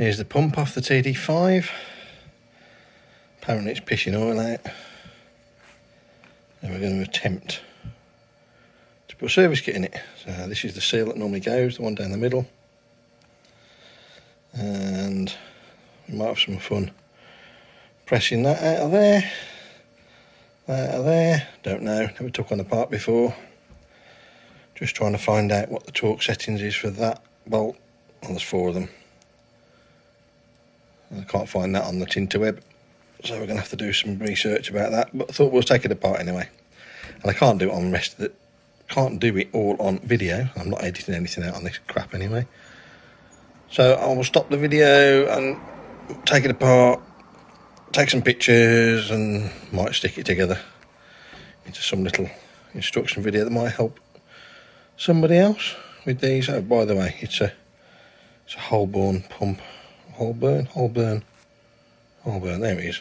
Here's the pump off the TD5. Apparently it's pissing oil out. And we're going to attempt to put a service kit in it. So this is the seal that normally goes, the one down the middle. And we might have some fun pressing that out of there. That out of there. Don't know, never took one apart before. Just trying to find out what the torque settings is for that bolt. Well, there's 4 of them. I can't find that on the Tinterweb, so we're going to have to do some research about that, but I thought we'll take it apart anyway. And I can't do it on the rest of it, can't do it all on video. I'm not editing anything out on this crap anyway. So I will stop the video and take it apart, take some pictures, and might stick it together into some little instruction video that might help somebody else with these. Oh, by the way, it's a Holborn pump. Holborn, there it is.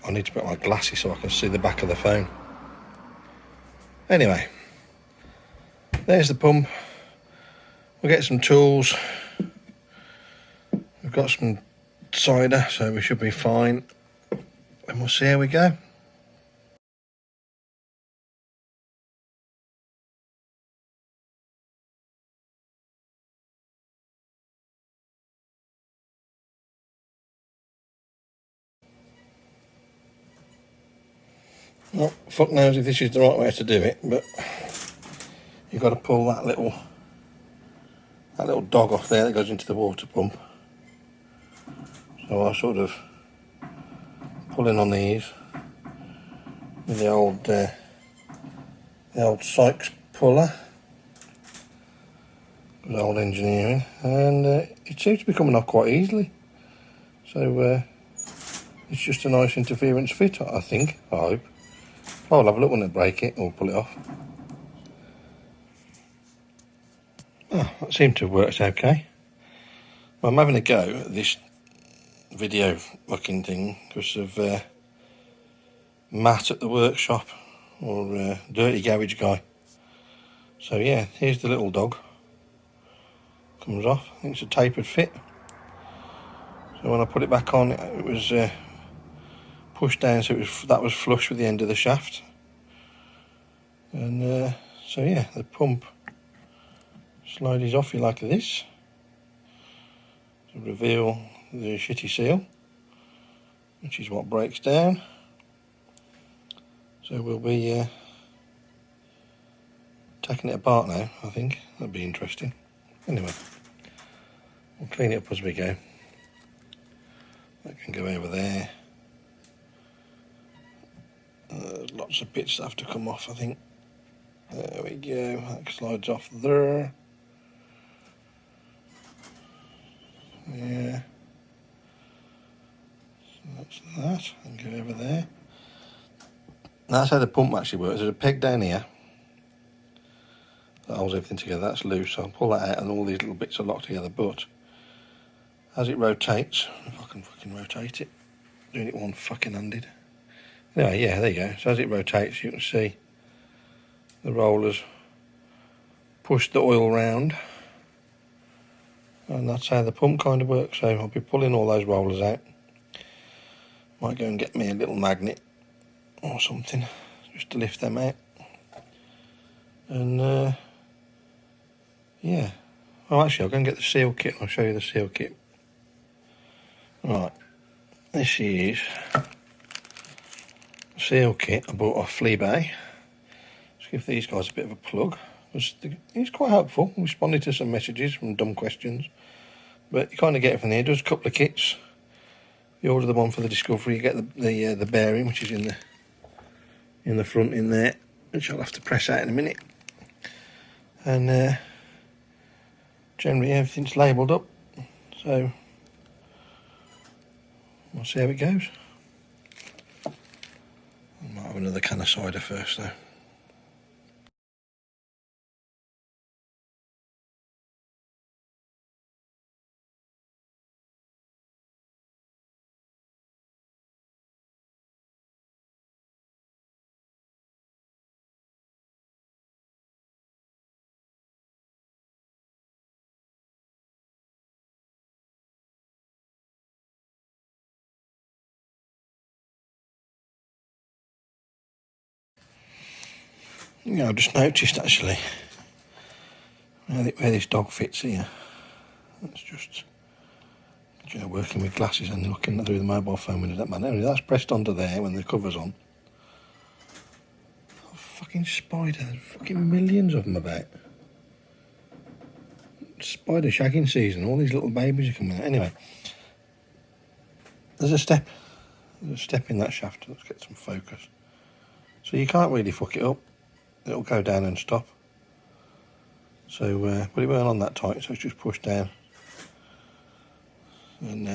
I need to put my glasses so I can see the back of the phone. Anyway, there's the pump. We'll get some tools. We've got some cider, so we should be fine. And we'll see how we go. Well, fuck knows if this is the right way to do it, but you've got to pull that little dog off there that goes into the water pump. So I sort of pulling on these with the old Sykes puller, good old engineering, and it seems to be coming off quite easily. So it's just a nice interference fit, I think. I hope. I'll have a look when I break it or pull it off. Oh, that seemed to have worked okay. Well, I'm having a go at this video looking thing because of Matt at the workshop, or Dirty Garage Guy. So yeah, here's the little dog. Comes off. I think it's a tapered fit. So when I put it back on, it was pushed down, so that was flush with the end of the shaft. And so yeah, the pump slides off you like this to reveal the shitty seal, which is what breaks down. So we'll be taking it apart now, I think. That'd be interesting. Anyway, we'll clean it up as we go. That can go over there. Lots of bits that have to come off, I think. There we go, that slides off there. Yeah. So that's that, and go over there. That's how the pump actually works. There's a peg down here that holds everything together. That's loose, so I'll pull that out and all these little bits are locked together, but as it rotates, if I can fucking rotate it, doing it one fucking handed. Anyway, yeah, there you go. So as it rotates, you can see the rollers push the oil round, and that's how the pump kind of works. So I'll be pulling all those rollers out. Might go and get me a little magnet or something just to lift them out. And yeah, oh actually I'll go and get the seal kit. I'll show you the seal kit. Right, this is the seal kit I bought off Fleabay. Let's give these guys a bit of a plug. He's quite helpful, responding to some messages from dumb questions, but you kind of get it from there. It does a couple of kits. You order the one for the Discovery, you get the bearing, which is in the front in there, which I'll have to press out in a minute. And generally everything's labelled up, so we'll see how it goes. I might have another can of cider first though. Yeah, I just noticed actually where this dog fits here. It's just, you know, working with glasses and looking through the mobile phone window. That man, anyway, that's pressed onto there when the cover's on. Oh, fucking spider! There's fucking millions of them about. Spider shagging season. All these little babies are coming out. Anyway, there's a step. There's a step in that shaft. Let's get some focus. So you can't really fuck it up. It'll go down and stop. So, but it weren't on that tight, so it's just pushed down. And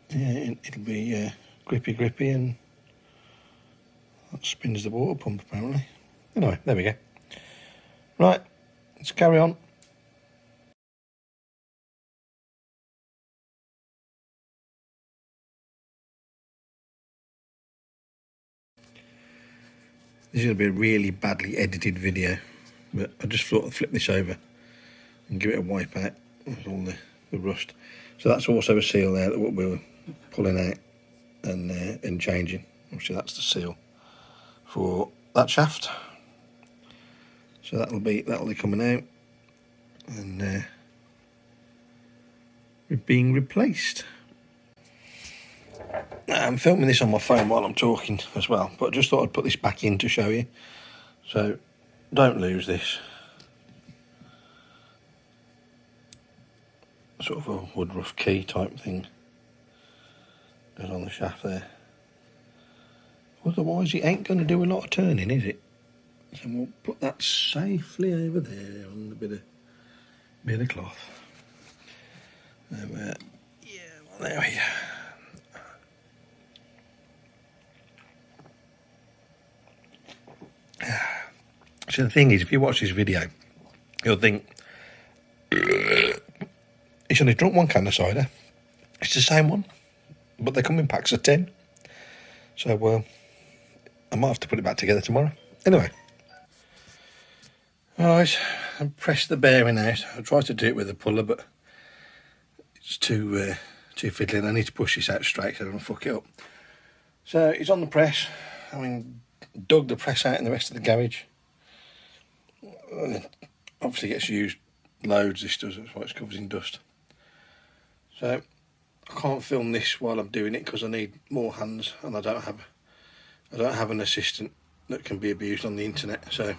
yeah, it'll be grippy, and that spins the water pump apparently. Anyway, there we go. Right, let's carry on. This is going to be a really badly edited video, but I just thought I'd flip this over and give it a wipe out with all the rust. So that's also a seal there that what we were pulling out and changing. Obviously that's the seal for that shaft. So that'll be coming out and being replaced. I'm filming this on my phone while I'm talking as well, but I just thought I'd put this back in to show you. So don't lose this. Sort of a woodruff key type thing goes on the shaft there. Otherwise it ain't going to do a lot of turning, is it? So we'll put that safely over there on a bit of cloth. Yeah, well, there we go. So the thing is, if you watch this video, you'll think he's only drunk one can of cider. It's the same one, but they come in packs of 10. So I might have to put it back together tomorrow. Anyway, alright, I pressed the bearing out. I tried to do it with a puller, but it's too fiddly. I need to push this out straight so I don't fuck it up. So it's on the press. I mean, dug the press out in the rest of the garage. Obviously gets used loads, this does, that's why it's covered in dust. So I can't film this while I'm doing it because I need more hands, and I don't have an assistant that can be abused on the internet. So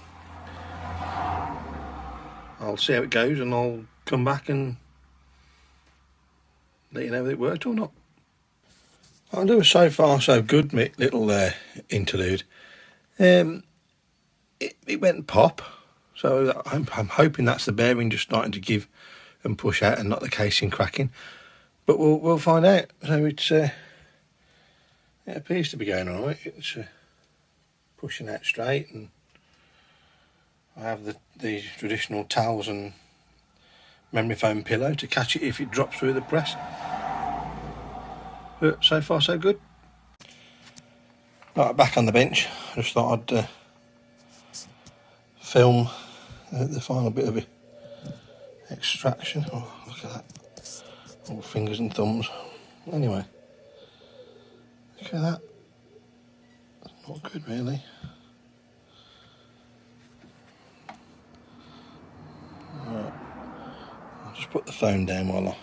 I'll see how it goes, and I'll come back and let you know whether it worked or not. I'll do a so far so good little interlude. It went pop. So I'm hoping that's the bearing just starting to give and push out and not the casing cracking. But we'll find out. So it appears to be going all right. It's pushing out straight, and I have the traditional towels and memory foam pillow to catch it if it drops through the press. But so far so good. Right, back on the bench. I just thought I'd film the final bit of it. Extraction. Oh, look at that. All fingers and thumbs. Anyway, look at that. Not good, really. Right. I'll just put the phone down while I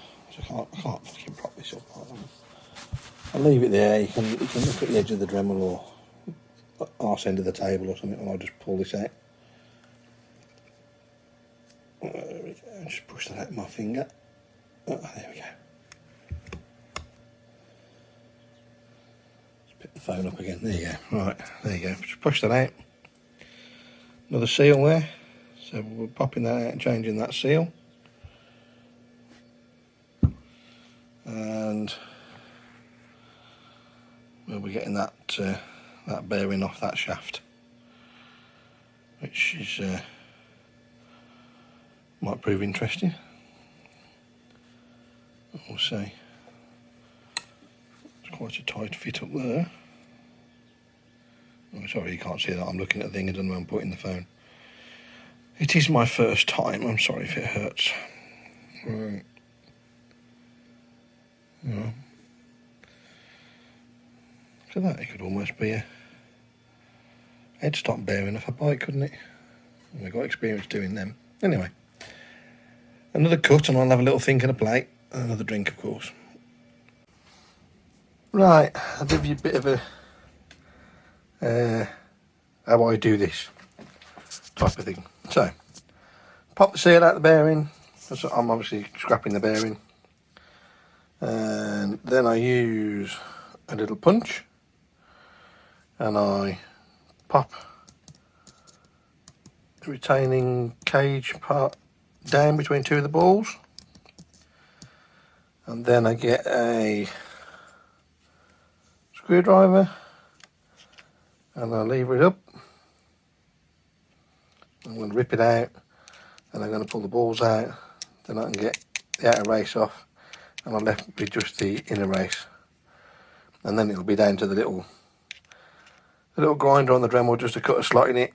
can't fucking prop this up. I'll leave it there. You can look at the edge of the Dremel or arse end of the table or something, and I'll just pull this out. There we go. Just push that out with my finger. Oh, there we go. Just pick the phone up again. There you go. Right, there you go. Just push that out. Another seal there. So we're popping that out and changing that seal. And we'll be getting that bearing off that shaft, which is might prove interesting. We'll see. It's quite a tight fit up there. Oh, sorry, you can't see that. I'm looking at the thing. I don't know where I'm putting the phone. It is my first time. I'm sorry if it hurts. Right. Yeah. Look at that. It could almost be headstock bearing off a bike, couldn't it? And we got experience doing them. Anyway, another cut, and I'll have a little think and a plate, and another drink, of course. Right, I'll give you a bit of a how I do this type of thing. So, pop the seal out the bearing. I'm obviously scrapping the bearing, and then I use a little punch, and I pop the retaining cage part down between two of the balls, and then I get a screwdriver and I lever it up. I'm going to rip it out, and I'm going to pull the balls out, then I can get the outer race off, and I'm left with just the inner race, and then it'll be down to the little grinder on the Dremel just to cut a slot in it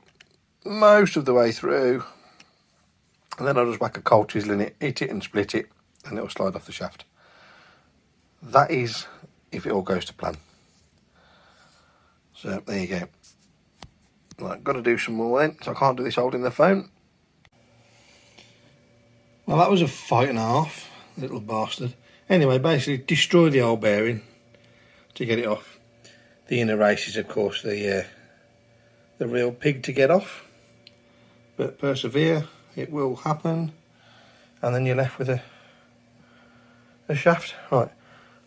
most of the way through, and then I'll just whack a cold chisel in it, hit it and split it, and it'll slide off the shaft. That is if it all goes to plan. So there you go. Right, got to do some more then, so I can't do this holding the phone. Well, that was a fight and a half, little bastard. Anyway, basically destroy the old bearing to get it off. The inner race is, of course, the real pig to get off, but persevere, it will happen, and then you're left with a shaft. Right,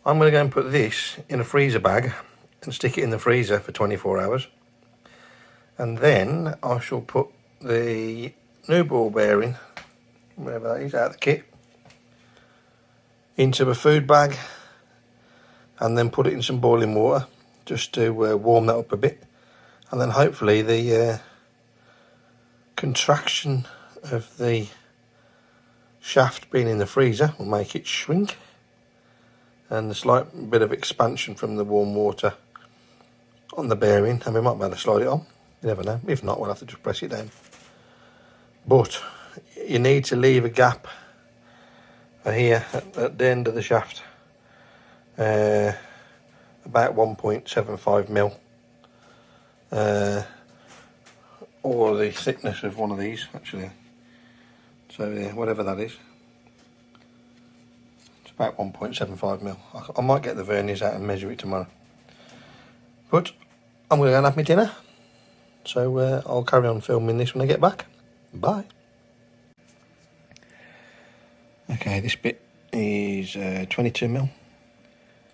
I'm going to go and put this in a freezer bag and stick it in the freezer for 24 hours. And then I shall put the new ball bearing, wherever that is, out of the kit, into a food bag, and then put it in some boiling water just to warm that up a bit. And then hopefully the contraction of the shaft being in the freezer will make it shrink, and the slight bit of expansion from the warm water on the bearing, and we might be able to slide it on. You never know. If not, we'll have to just press it down. But you need to leave a gap here at the end of the shaft, about 1.75 mil, or the thickness of one of these, actually. So yeah, whatever that is, it's about 1.75 mil. I might get the verniers out and measure it tomorrow. But I'm going to go and have my dinner. So I'll carry on filming this when I get back. Bye. Okay, this bit is 22 mil,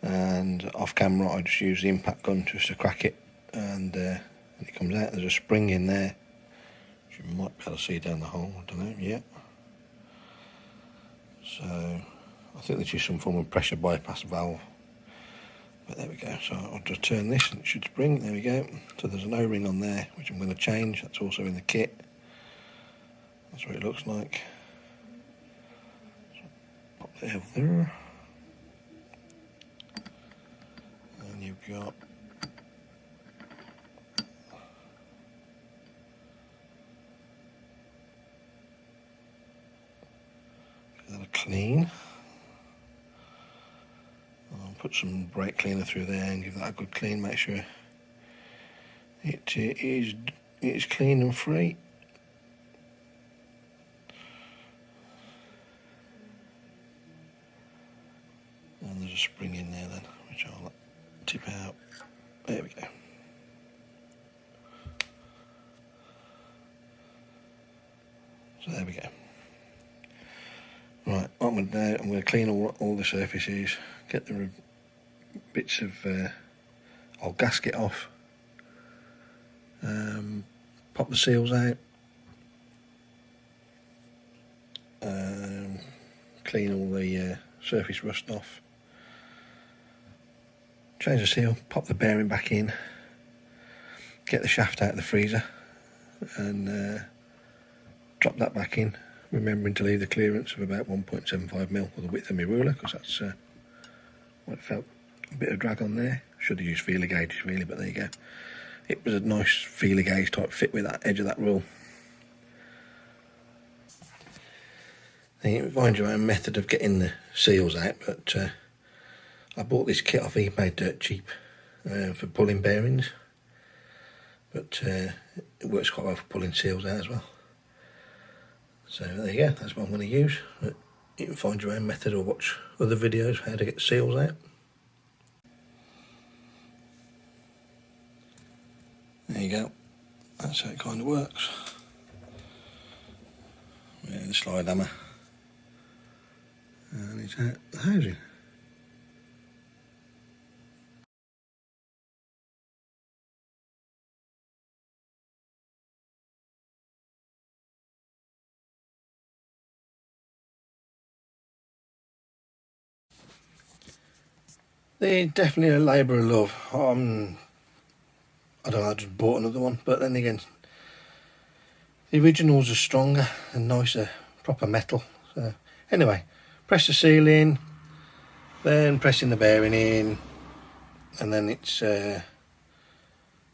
and off camera I just use the impact gun just to crack it, and when it comes out there's a spring in there, which you might be able to see down the hole, I don't know, yeah. So I think this is some form of pressure bypass valve. But there we go, so I'll just turn this and it should spring, there we go. So there's an O-ring on there, which I'm going to change, that's also in the kit. That's what it looks like. So pop that over there. And you've got a clean. I'll put some brake cleaner through there and give that a good clean, make sure it is clean and free. And there's a spring in there then, which I'll tip out. There we go. So there we go. Right, what I'm going to do, I'm going to clean all the surfaces, get the bits of old gasket off, pop the seals out, clean all the surface rust off, change the seal, pop the bearing back in, get the shaft out of the freezer, and drop that back in, remembering to leave the clearance of about 1.75 mil for the width of my ruler, because that's what felt a bit of drag on there. Should have used feeler gauges really, but there you go. It was a nice feeler gauge type fit with that edge of that rule. And you can find your own method of getting the seals out, but I bought this kit off eBay dirt cheap for pulling bearings, but it works quite well for pulling seals out as well. So there you go, that's what I'm going to use. But you can find your own method or watch other videos how to get seals out. There you go, that's how it kind of works. Yeah, the slide hammer, and it's out the housing. They're definitely a labour of love. I don't know, I just bought another one, but then again, the originals are stronger and nicer, proper metal. So anyway, press the seal in, then pressing the bearing in, and then it's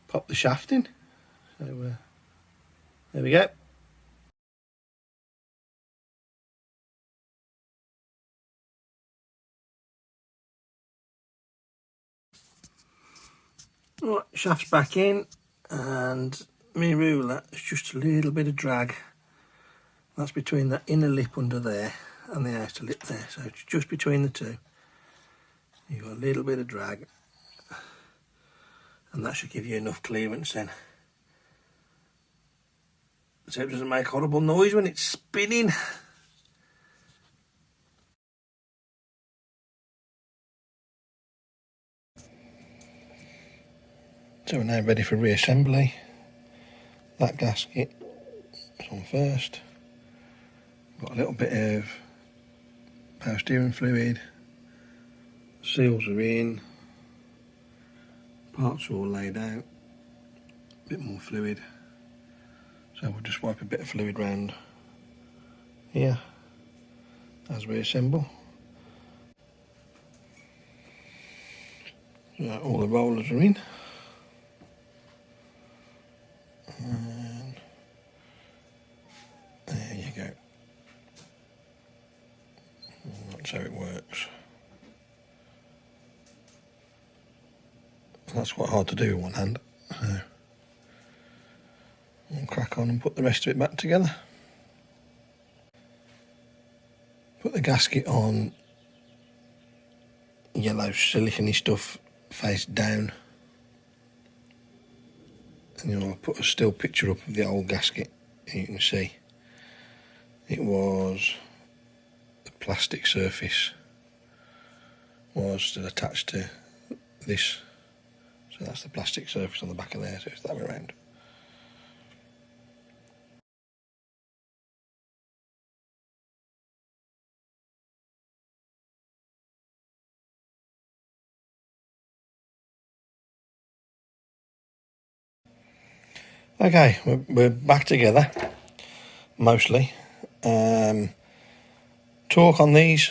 pop the shaft in. So there we go. Right, shaft's back in, and my ruler is just a little bit of drag. That's between that inner lip under there and the outer lip there, so it's just between the two. You've got a little bit of drag, and that should give you enough clearance then. So it doesn't make horrible noise when it's spinning. So we're now ready for reassembly. That gasket is on first. Got a little bit of power steering fluid. Seals are in. Parts are all laid out. A bit more fluid. So we'll just wipe a bit of fluid round here as we assemble. So all the rollers are in. And there you go. And that's how it works. That's quite hard to do with one hand. So we'll crack on and put the rest of it back together. Put the gasket on yellow silicone stuff face down, and I'll put a still picture up of the old gasket. You can see it was the plastic surface was still attached to this, so that's the plastic surface on the back of there, so it's that way around. Okay, we're back together, mostly. Torque on these,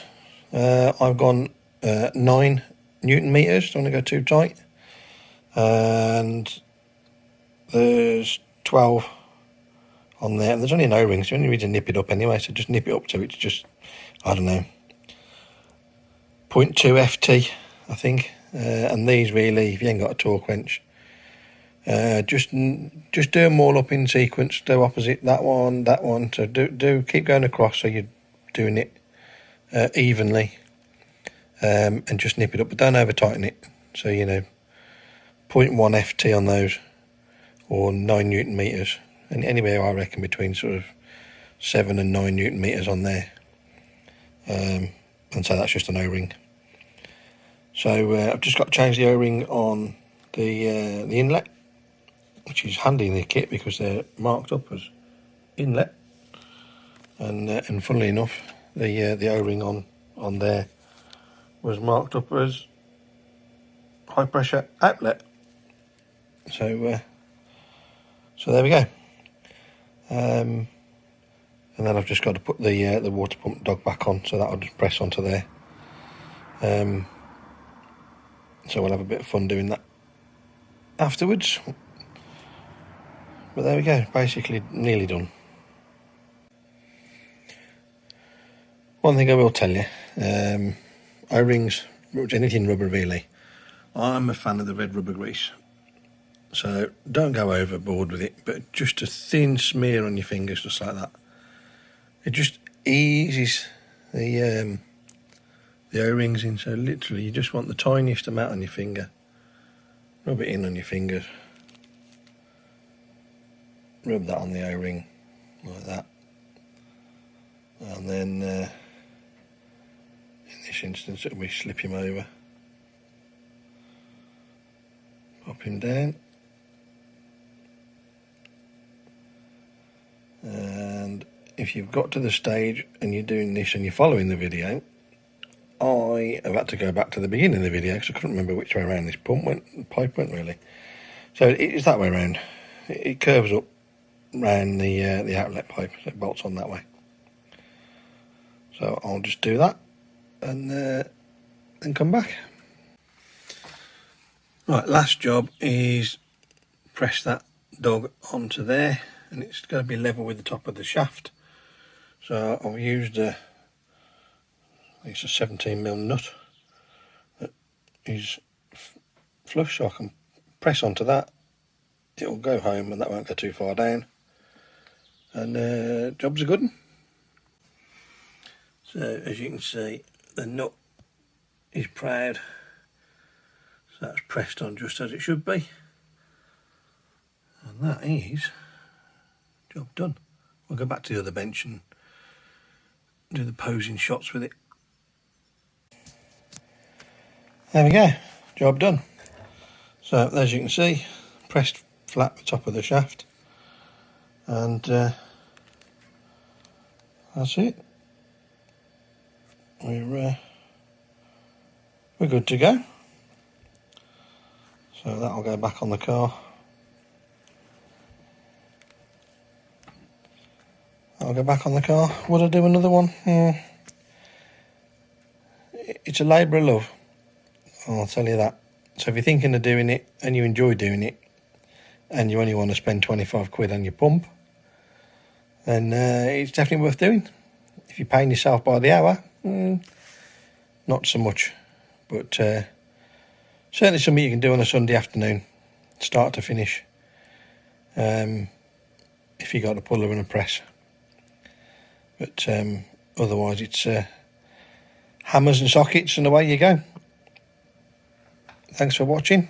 I've gone 9 Newton meters, don't want to go too tight. And there's 12 on there. There's only an O-ring, so you only need to nip it up anyway, so just nip it up to it's just, I don't know, 0.2 FT, I think. And these really, if you ain't got a torque wrench, just do them all up in sequence, do opposite that one, so do keep going across so you're doing it evenly, and just nip it up, but don't over tighten it. So 0.1 FT on those, or 9 Newton meters, and anywhere I reckon between sort of 7 and 9 Newton meters on there. And so that's just an O-ring. So I've just got to change the O-ring on the inlet, which is handy in the kit because they're marked up as inlet, and funnily enough, the O-ring on there was marked up as high pressure outlet. So there we go. And then I've just got to put the water pump dog back on, so that'll just press onto there. So we'll have a bit of fun doing that afterwards. But there we go, basically nearly done. One thing I will tell you, O-rings, anything rubber really, I'm a fan of the red rubber grease. So don't go overboard with it, but just a thin smear on your fingers, just like that. It just eases the O-rings in. So literally, you just want the tiniest amount on your finger. Rub it in on your fingers. Rub that on the O-ring like that, and then in this instance, we slip him over, pop him down. And if you've got to the stage and you're doing this and you're following the video, I have had to go back to the beginning of the video because I couldn't remember which way around this pipe went really. So it is that way around. It curves up round the outlet pipe, so it bolts on that way. So I'll just do that and then come back. Right, last job is press that dog onto there, and it's going to be level with the top of the shaft. So I've used it's a 17mm nut that is flush, so I can press onto that. It'll go home and that won't go too far down, and job's a good one. So as you can see, the nut is proud, so that's pressed on just as it should be, and that is job done. We'll go back to the other bench and do the posing shots with it. There we go, job done. So as you can see, pressed flat the top of the shaft, and that's it. We're good to go. So that'll go back on the car. I'll go back on the car. Would I do another one? It's a labour of love, I'll tell you that. So if you're thinking of doing it and you enjoy doing it and you only want to spend 25 quid on your pump, then it's definitely worth doing. If you're paying yourself by the hour, not so much, but certainly something you can do on a Sunday afternoon, start to finish, if you got a puller and a press. But otherwise it's hammers and sockets and away you go. Thanks for watching.